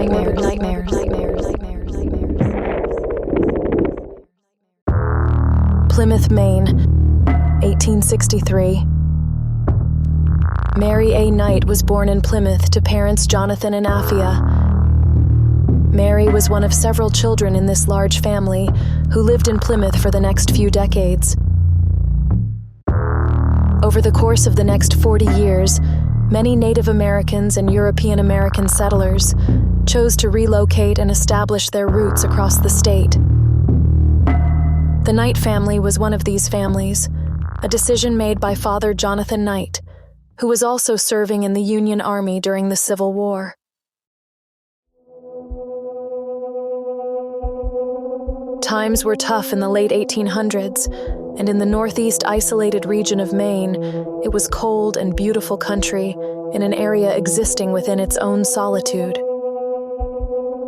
nightmares. Plymouth, Maine, 1863. Mary A. Knight was born in Plymouth to parents Jonathan and Afia. Mary was one of several children in this large family who lived in Plymouth for the next few decades. Over the course of the next 40 years, many Native Americans and European American settlers chose to relocate and establish their roots across the state. The Knight family was one of these families, a decision made by Father Jonathan Knight, who was also serving in the Union Army during the Civil War. Times were tough in the late 1800s, and in the northeast isolated region of Maine, it was cold and beautiful country in an area existing within its own solitude.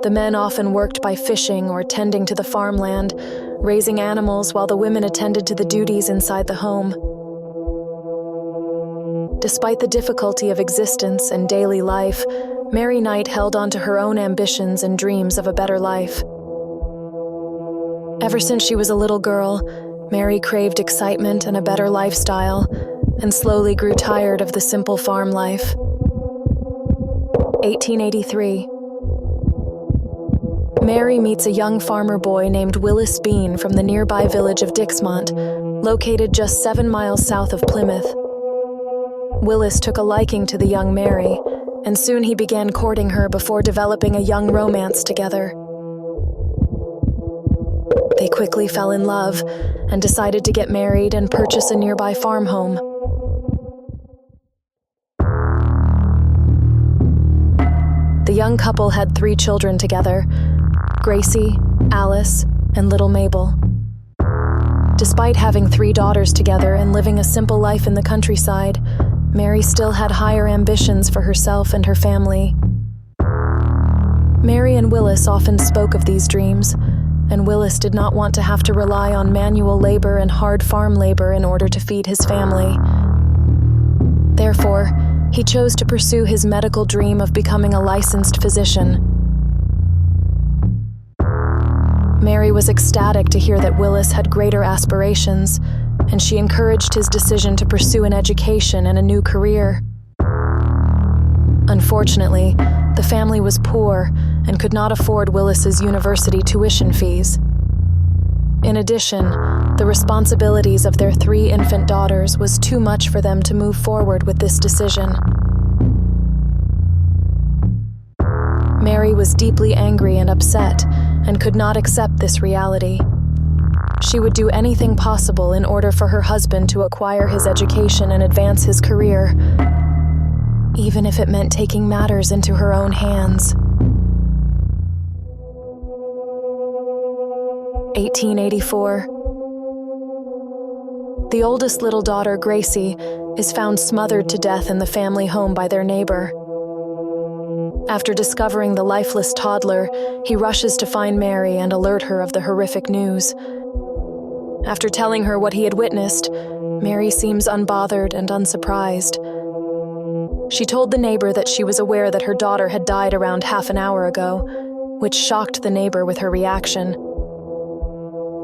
The men often worked by fishing or tending to the farmland, raising animals while the women attended to the duties inside the home. Despite the difficulty of existence and daily life, Mary Knight held on to her own ambitions and dreams of a better life. Ever since she was a little girl, Mary craved excitement and a better lifestyle, and slowly grew tired of the simple farm life. 1883. Mary meets a young farmer boy named Willis Bean from the nearby village of Dixmont, located just 7 miles south of Plymouth. Willis took a liking to the young Mary, and soon he began courting her before developing a young romance together. They quickly fell in love and decided to get married and purchase a nearby farm home. The young couple had 3 children together: Gracie, Alice, and little Mabel. Despite having 3 daughters together and living a simple life in the countryside, Mary still had higher ambitions for herself and her family. Mary and Willis often spoke of these dreams, and Willis did not want to have to rely on manual labor and hard farm labor in order to feed his family. Therefore, he chose to pursue his medical dream of becoming a licensed physician. Mary was ecstatic to hear that Willis had greater aspirations, and she encouraged his decision to pursue an education and a new career. Unfortunately, the family was poor and could not afford Willis's university tuition fees. In addition, the responsibilities of their 3 infant daughters was too much for them to move forward with this decision. Mary was deeply angry and upset and could not accept this reality. She would do anything possible in order for her husband to acquire his education and advance his career, even if it meant taking matters into her own hands. 1884. The oldest little daughter, Gracie, is found smothered to death in the family home by their neighbor. After discovering the lifeless toddler, he rushes to find Mary and alert her of the horrific news. After telling her what he had witnessed, Mary seems unbothered and unsurprised. She told the neighbor that she was aware that her daughter had died around half an hour ago, which shocked the neighbor with her reaction.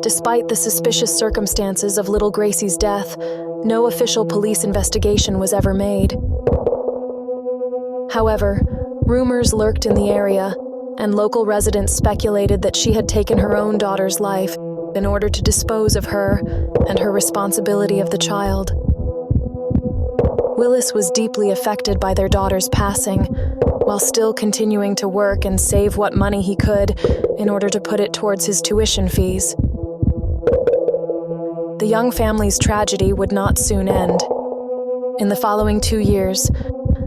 Despite the suspicious circumstances of little Gracie's death, no official police investigation was ever made. However, rumors lurked in the area, and local residents speculated that she had taken her own daughter's life in order to dispose of her and her responsibility of the child. Willis was deeply affected by their daughter's passing, while still continuing to work and save what money he could in order to put it towards his tuition fees. The young family's tragedy would not soon end. In the following 2 years,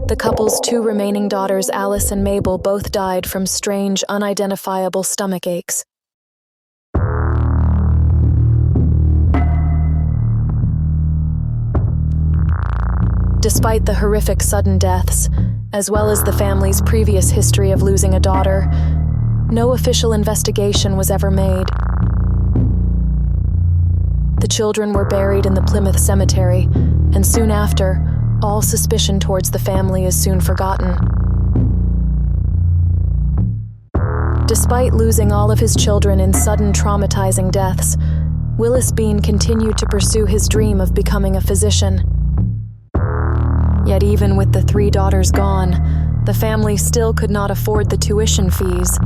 the couple's 2 remaining daughters, Alice and Mabel, both died from strange, unidentifiable stomach aches. Despite the horrific sudden deaths, as well as the family's previous history of losing a daughter, no official investigation was ever made. The children were buried in the Plymouth cemetery, and soon after, all suspicion towards the family is soon forgotten. Despite losing all of his children in sudden traumatizing deaths, Willis Bean continued to pursue his dream of becoming a physician. Yet even with the 3 daughters gone, the family still could not afford the tuition fees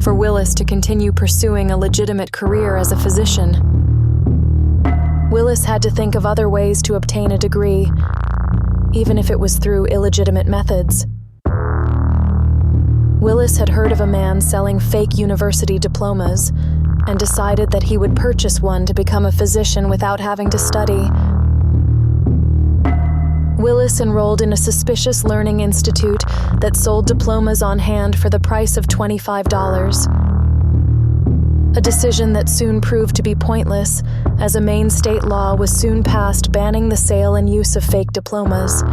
for Willis to continue pursuing a legitimate career as a physician. Willis had to think of other ways to obtain a degree, even if it was through illegitimate methods. Willis had heard of a man selling fake university diplomas and decided that he would purchase one to become a physician without having to study. Willis enrolled in a suspicious learning institute that sold diplomas on hand for the price of $25. A decision that soon proved to be pointless, as a Maine state law was soon passed banning the sale and use of fake diplomas.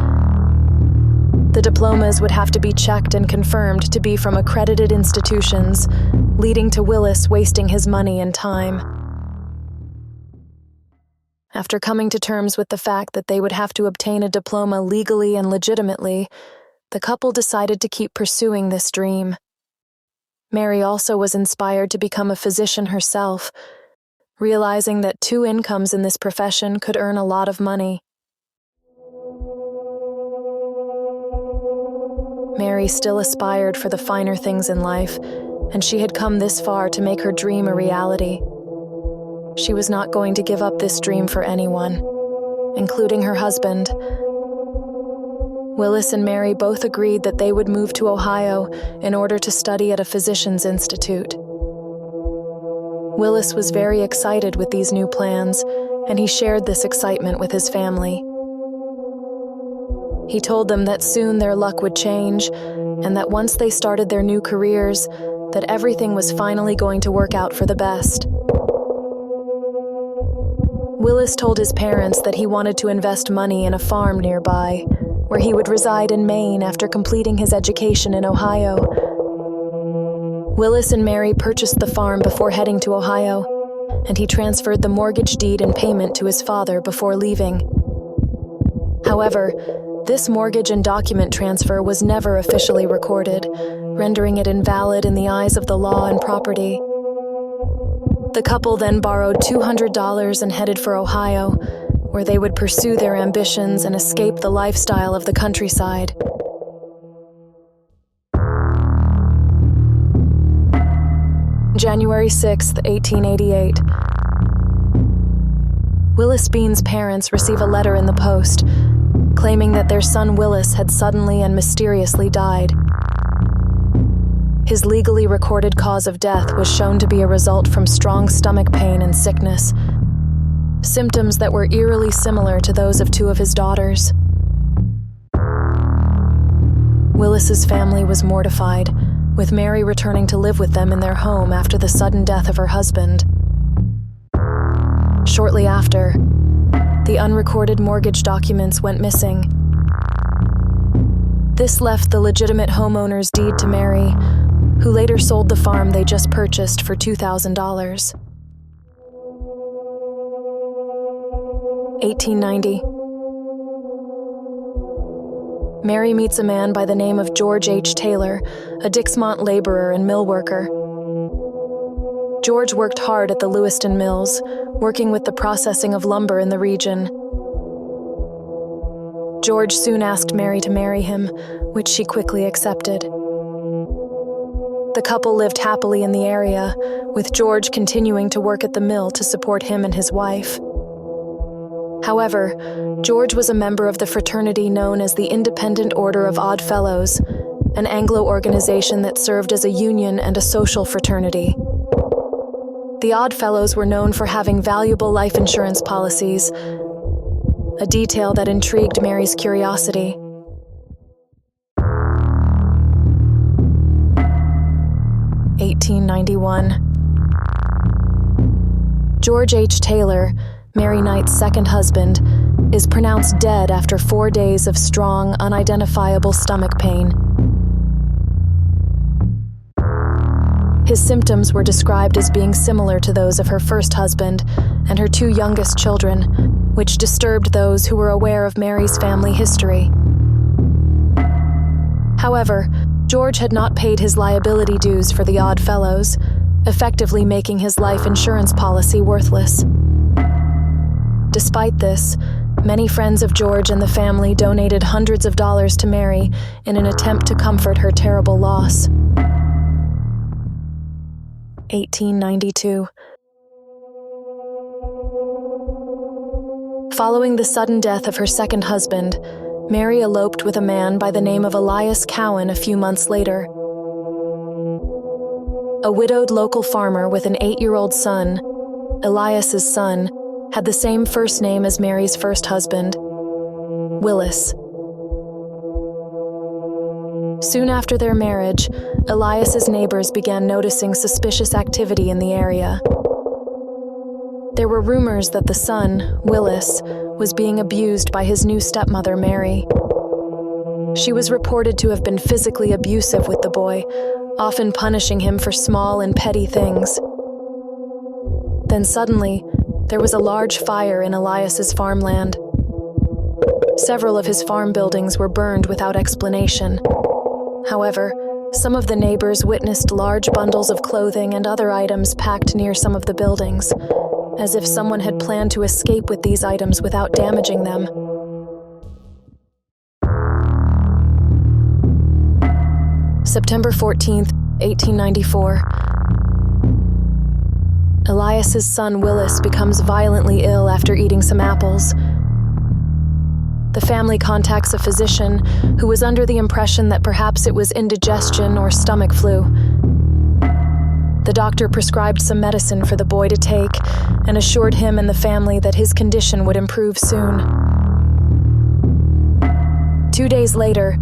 The diplomas would have to be checked and confirmed to be from accredited institutions, leading to Willis wasting his money and time. After coming to terms with the fact that they would have to obtain a diploma legally and legitimately, the couple decided to keep pursuing this dream. Mary also was inspired to become a physician herself, realizing that 2 incomes in this profession could earn a lot of money. Mary still aspired for the finer things in life, and she had come this far to make her dream a reality. She was not going to give up this dream for anyone, including her husband. Willis and Mary both agreed that they would move to Ohio in order to study at a physician's institute. Willis was very excited with these new plans, and he shared this excitement with his family. He told them that soon their luck would change, and that once they started their new careers, that everything was finally going to work out for the best. Willis told his parents that he wanted to invest money in a farm nearby, where he would reside in Maine after completing his education in Ohio. Willis and Mary purchased the farm before heading to Ohio, and he transferred the mortgage deed and payment to his father before leaving. However, this mortgage and document transfer was never officially recorded, rendering it invalid in the eyes of the law and property. The couple then borrowed $200 and headed for Ohio, where they would pursue their ambitions and escape the lifestyle of the countryside. January 6, 1888. Willis Bean's parents receive a letter in the post, claiming that their son Willis had suddenly and mysteriously died. His legally recorded cause of death was shown to be a result from strong stomach pain and sickness, symptoms that were eerily similar to those of 2 of his daughters. Willis's family was mortified, with Mary returning to live with them in their home after the sudden death of her husband. Shortly after, the unrecorded mortgage documents went missing. This left the legitimate homeowner's deed to Mary, who later sold the farm they just purchased for $2,000. 1890. Mary meets a man by the name of George H. Taylor, a Dixmont laborer and mill worker. George worked hard at the Lewiston Mills, working with the processing of lumber in the region. George soon asked Mary to marry him, which she quickly accepted. The couple lived happily in the area, with George continuing to work at the mill to support him and his wife. However, George was a member of the fraternity known as the Independent Order of Odd Fellows, an Anglo organization that served as a union and a social fraternity. The Odd Fellows were known for having valuable life insurance policies, a detail that intrigued Mary's curiosity. (1891). George H. Taylor, Mary Knight's second husband, is pronounced dead after 4 days of strong, unidentifiable stomach pain. His symptoms were described as being similar to those of her first husband and her 2 youngest children, which disturbed those who were aware of Mary's family history. However, George had not paid his liability dues for the Odd Fellows, effectively making his life insurance policy worthless. Despite this, many friends of George and the family donated hundreds of dollars to Mary in an attempt to comfort her terrible loss. 1892. Following the sudden death of her second husband, Mary eloped with a man by the name of Elias Cowan a few months later. A widowed local farmer with an 8-year-old son, Elias's son, had the same first name as Mary's first husband, Willis. Soon after their marriage, Elias's neighbors began noticing suspicious activity in the area. There were rumors that the son, Willis, was being abused by his new stepmother, Mary. She was reported to have been physically abusive with the boy, often punishing him for small and petty things. Then suddenly, there was a large fire in Elias's farmland. Several of his farm buildings were burned without explanation. However, some of the neighbors witnessed large bundles of clothing and other items packed near some of the buildings, as if someone had planned to escape with these items without damaging them. September 14th, 1894. Elias's son Willis becomes violently ill after eating some apples. The family contacts a physician who was under the impression that perhaps it was indigestion or stomach flu. The doctor prescribed some medicine for the boy to take and assured him and the family that his condition would improve soon. 2 days later,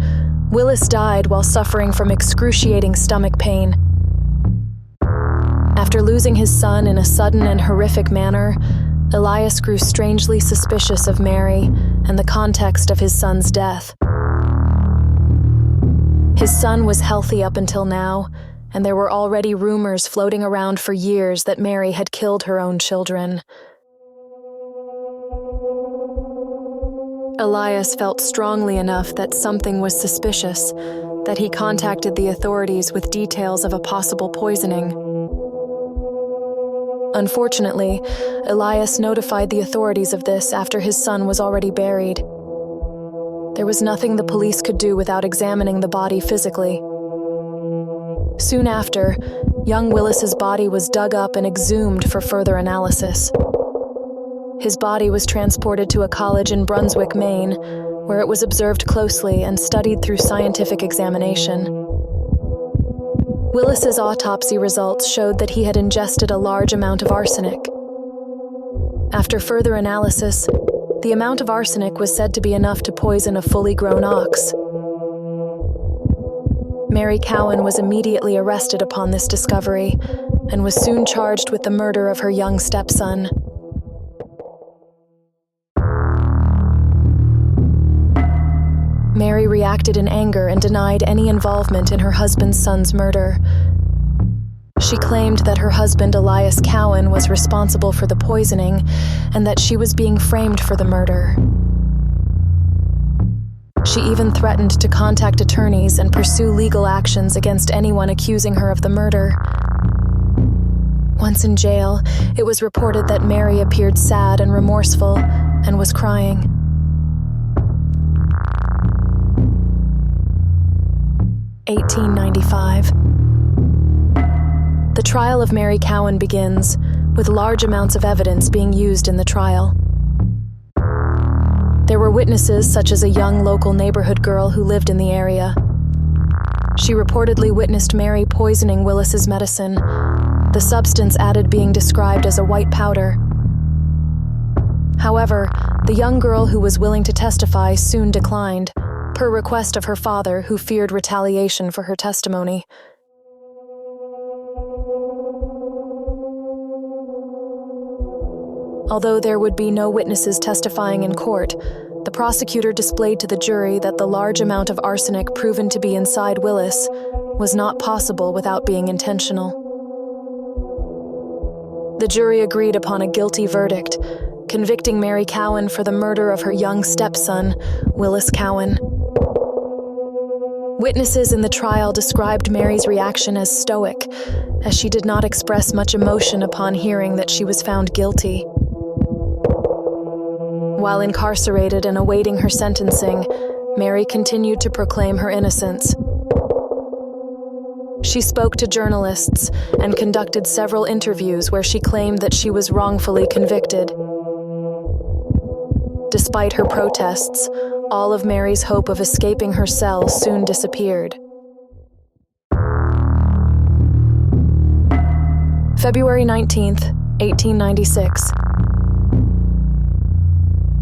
Willis died while suffering from excruciating stomach pain. After losing his son in a sudden and horrific manner, Elias grew strangely suspicious of Mary and the context of his son's death. His son was healthy up until now, and there were already rumors floating around for years that Mary had killed her own children. Elias felt strongly enough that something was suspicious that he contacted the authorities with details of a possible poisoning. Unfortunately, Elias notified the authorities of this after his son was already buried. There was nothing the police could do without examining the body physically. Soon after, young Willis's body was dug up and exhumed for further analysis. His body was transported to a college in Brunswick, Maine, where it was observed closely and studied through scientific examination. Willis's autopsy results showed that he had ingested a large amount of arsenic. After further analysis, the amount of arsenic was said to be enough to poison a fully grown ox. Mary Cowan was immediately arrested upon this discovery and was soon charged with the murder of her young stepson. Mary reacted in anger and denied any involvement in her husband's son's murder. She claimed that her husband Elias Cowan was responsible for the poisoning and that she was being framed for the murder. She even threatened to contact attorneys and pursue legal actions against anyone accusing her of the murder. Once in jail, it was reported that Mary appeared sad and remorseful and was crying. (1895). The trial of Mary Cowan begins, with large amounts of evidence being used in the trial. There were witnesses such as a young local neighborhood girl who lived in the area. She reportedly witnessed Mary poisoning Willis's medicine, the substance added being described as a white powder. However, the young girl who was willing to testify soon declined, per request of her father, who feared retaliation for her testimony. Although there would be no witnesses testifying in court, the prosecutor displayed to the jury that the large amount of arsenic proven to be inside Willis was not possible without being intentional. The jury agreed upon a guilty verdict, convicting Mary Cowan for the murder of her young stepson, Willis Cowan. Witnesses in the trial described Mary's reaction as stoic, as she did not express much emotion upon hearing that she was found guilty. While incarcerated and awaiting her sentencing, Mary continued to proclaim her innocence. She spoke to journalists and conducted several interviews where she claimed that she was wrongfully convicted. Despite her protests, all of Mary's hope of escaping her cell soon disappeared. February 19th, 1896.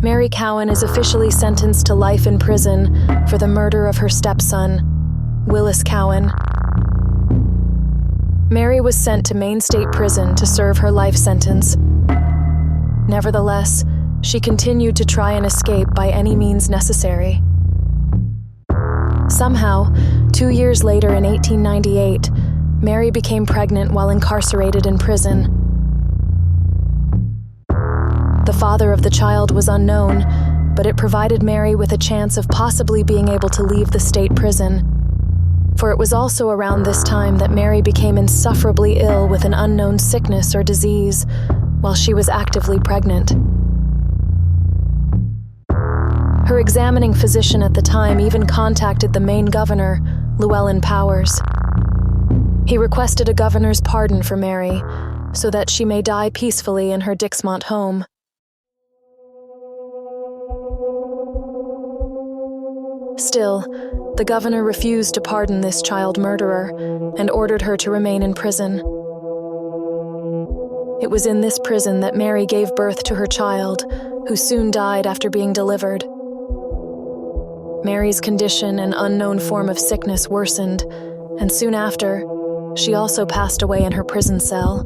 Mary Cowan is officially sentenced to life in prison for the murder of her stepson, Willis Cowan. Mary was sent to Maine State Prison to serve her life sentence. Nevertheless, she continued to try and escape by any means necessary. Somehow, 2 years later in 1898, Mary became pregnant while incarcerated in prison. The father of the child was unknown, but it provided Mary with a chance of possibly being able to leave the state prison. For it was also around this time that Mary became insufferably ill with an unknown sickness or disease while she was actively pregnant. Her examining physician at the time even contacted the Maine governor, Llewellyn Powers. He requested a governor's pardon for Mary so that she may die peacefully in her Dixmont home. Still, the governor refused to pardon this child murderer and ordered her to remain in prison. It was in this prison that Mary gave birth to her child, who soon died after being delivered. Mary's condition and unknown form of sickness worsened, and soon after, she also passed away in her prison cell.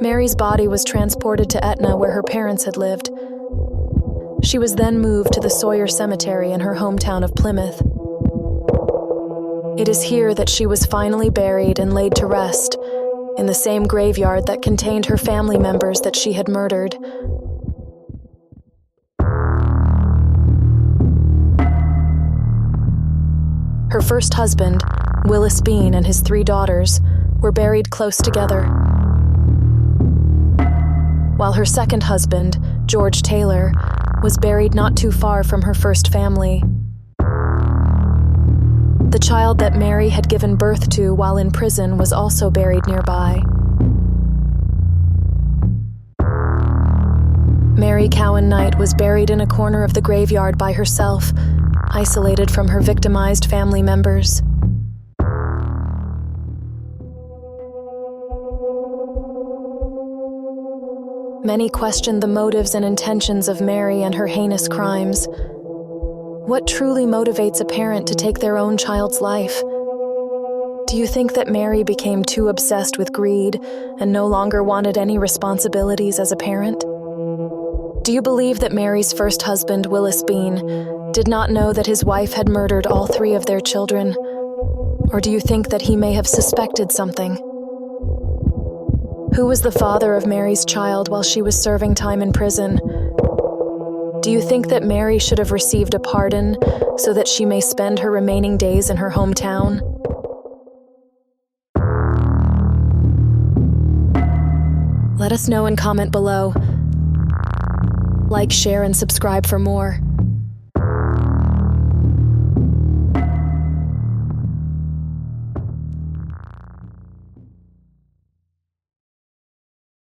Mary's body was transported to Etna, where her parents had lived. She was then moved to the Sawyer Cemetery in her hometown of Plymouth. It is here that she was finally buried and laid to rest, in the same graveyard that contained her family members that she had murdered. Her first husband, Willis Bean, and his 3 daughters were buried close together, while her second husband, George Taylor, was buried not too far from her first family. The child that Mary had given birth to while in prison was also buried nearby. Mary Cowan Knight was buried in a corner of the graveyard by herself, isolated from her victimized family members. Many questioned the motives and intentions of Mary and her heinous crimes. What truly motivates a parent to take their own child's life? Do you think that Mary became too obsessed with greed and no longer wanted any responsibilities as a parent? Do you believe that Mary's first husband, Willis Bean, did not know that his wife had murdered all 3 of their children? Or do you think that he may have suspected something? Who was the father of Mary's child while she was serving time in prison? Do you think that Mary should have received a pardon so that she may spend her remaining days in her hometown? Let us know and comment below. Like, share, and subscribe for more.